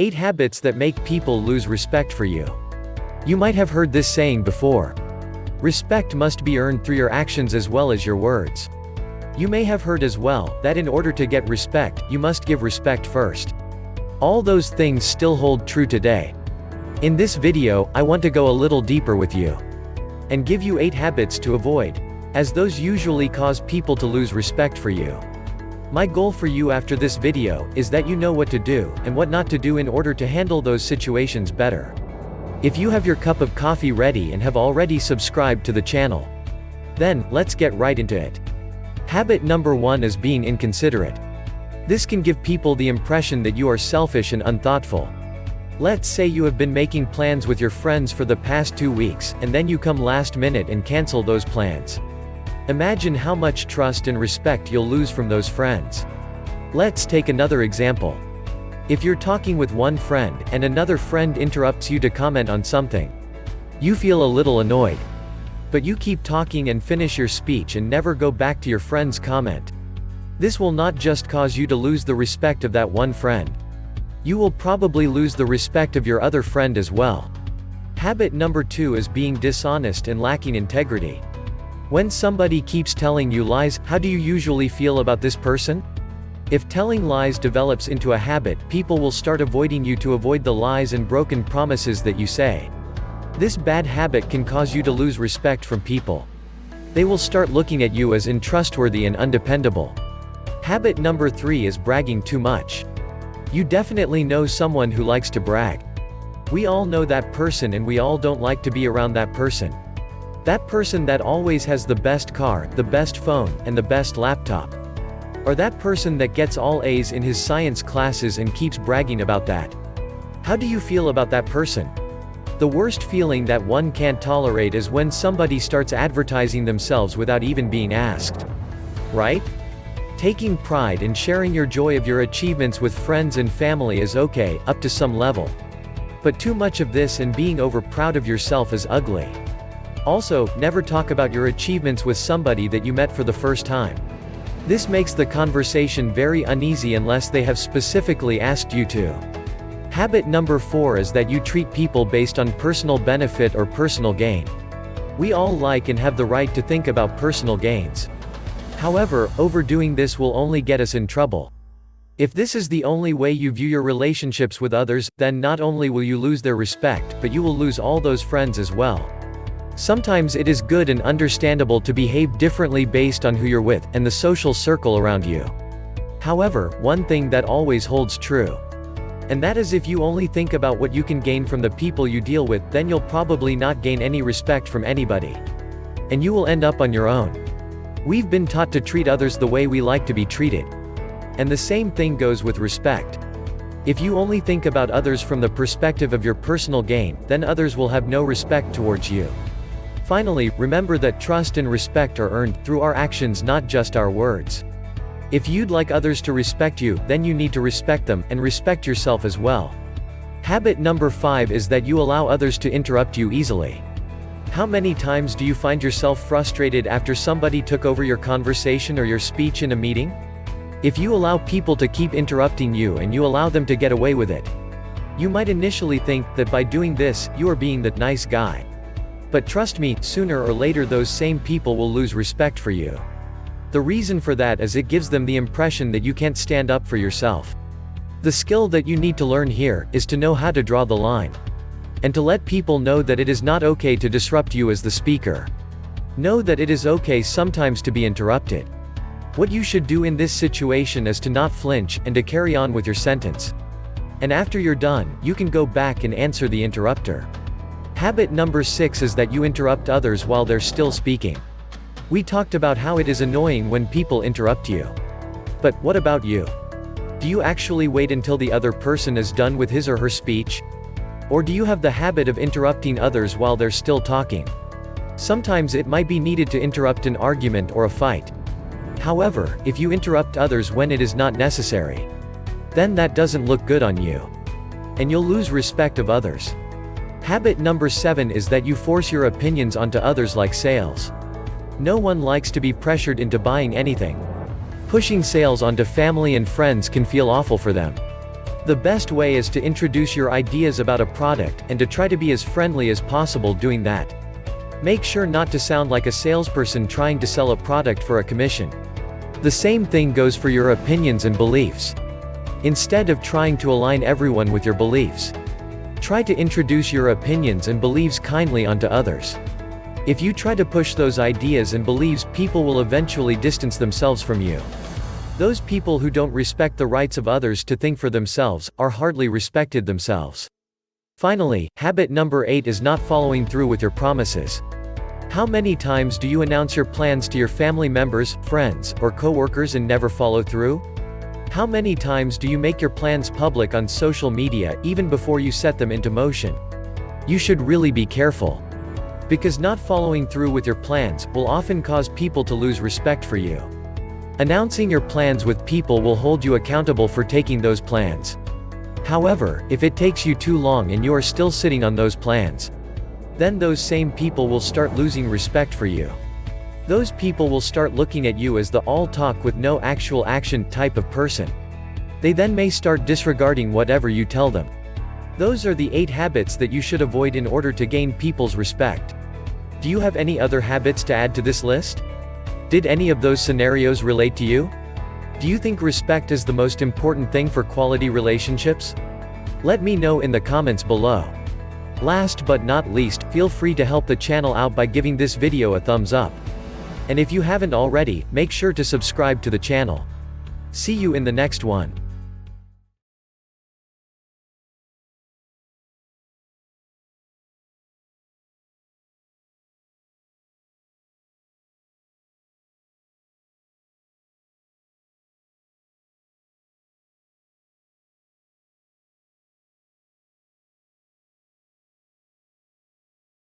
8 habits that make people lose respect for you. You might have heard this saying before. Respect must be earned through your actions as well as your words. You may have heard as well, that in order to get respect, you must give respect first. All those things still hold true today. In this video, I want to go a little deeper with you, and give you 8 habits to avoid, as those usually cause people to lose respect for you. My goal for you after this video, is that you know what to do, and what not to do in order to handle those situations better. If you have your cup of coffee ready and have already subscribed to the channel, then, let's get right into it. Habit number 1 is being inconsiderate. This can give people the impression that you are selfish and unthoughtful. Let's say you have been making plans with your friends for the past 2 weeks, and then you come last minute and cancel those plans. Imagine how much trust and respect you'll lose from those friends. Let's take another example. If you're talking with one friend, and another friend interrupts you to comment on something, you feel a little annoyed. But you keep talking and finish your speech and never go back to your friend's comment. This will not just cause you to lose the respect of that one friend. You will probably lose the respect of your other friend as well. Habit number 2 is being dishonest and lacking integrity. When somebody keeps telling you lies, how do you usually feel about this person? If telling lies develops into a habit, people will start avoiding you to avoid the lies and broken promises that you say. This bad habit can cause you to lose respect from people. They will start looking at you as untrustworthy and undependable. Habit number 3 is bragging too much. You definitely know someone who likes to brag. We all know that person, and we all don't like to be around that person. That person that always has the best car, the best phone, and the best laptop. Or that person that gets all A's in his science classes and keeps bragging about that. How do you feel about that person? The worst feeling that one can't tolerate is when somebody starts advertising themselves without even being asked. Right? Taking pride in sharing your joy of your achievements with friends and family is okay, up to some level. But too much of this and being over proud of yourself is ugly. Also, never talk about your achievements with somebody that you met for the first time. This makes the conversation very uneasy unless they have specifically asked you to. Habit number 4 is that you treat people based on personal benefit or personal gain. We all like and have the right to think about personal gains. However, overdoing this will only get us in trouble. If this is the only way you view your relationships with others, then not only will you lose their respect, but you will lose all those friends as well. Sometimes it is good and understandable to behave differently based on who you're with, and the social circle around you. However, one thing that always holds true. And that is, if you only think about what you can gain from the people you deal with, then you'll probably not gain any respect from anybody. And you will end up on your own. We've been taught to treat others the way we like to be treated. And the same thing goes with respect. If you only think about others from the perspective of your personal gain, then others will have no respect towards you. Finally, remember that trust and respect are earned through our actions, not just our words. If you'd like others to respect you, then you need to respect them, and respect yourself as well. Habit number 5 is that you allow others to interrupt you easily. How many times do you find yourself frustrated after somebody took over your conversation or your speech in a meeting? If you allow people to keep interrupting you and you allow them to get away with it, you might initially think that by doing this, you are being the nice guy. But trust me, sooner or later those same people will lose respect for you. The reason for that is it gives them the impression that you can't stand up for yourself. The skill that you need to learn here is to know how to draw the line. And to let people know that it is not okay to disrupt you as the speaker. Know that it is okay sometimes to be interrupted. What you should do in this situation is to not flinch, and to carry on with your sentence. And after you're done, you can go back and answer the interrupter. Habit number 6 is that you interrupt others while they're still speaking. We talked about how it is annoying when people interrupt you. But what about you? Do you actually wait until the other person is done with his or her speech? Or do you have the habit of interrupting others while they're still talking? Sometimes it might be needed to interrupt an argument or a fight. However, if you interrupt others when it is not necessary, then that doesn't look good on you. And you'll lose respect of others. Habit number 7 is that you force your opinions onto others like sales. No one likes to be pressured into buying anything. Pushing sales onto family and friends can feel awful for them. The best way is to introduce your ideas about a product, and to try to be as friendly as possible doing that. Make sure not to sound like a salesperson trying to sell a product for a commission. The same thing goes for your opinions and beliefs. Instead of trying to align everyone with your beliefs, try to introduce your opinions and beliefs kindly onto others. If you try to push those ideas and beliefs, people will eventually distance themselves from you. Those people who don't respect the rights of others to think for themselves, are hardly respected themselves. Finally, habit number 8 is not following through with your promises. How many times do you announce your plans to your family members, friends, or coworkers and never follow through? How many times do you make your plans public on social media, even before you set them into motion? You should really be careful. Because not following through with your plans will often cause people to lose respect for you. Announcing your plans with people will hold you accountable for taking those plans. However, if it takes you too long and you are still sitting on those plans, then those same people will start losing respect for you. Those people will start looking at you as the all-talk with no actual action type of person. They then may start disregarding whatever you tell them. Those are the 8 habits that you should avoid in order to gain people's respect. Do you have any other habits to add to this list? Did any of those scenarios relate to you? Do you think respect is the most important thing for quality relationships? Let me know in the comments below. Last but not least, feel free to help the channel out by giving this video a thumbs up. And if you haven't already, make sure to subscribe to the channel. See you in the next one.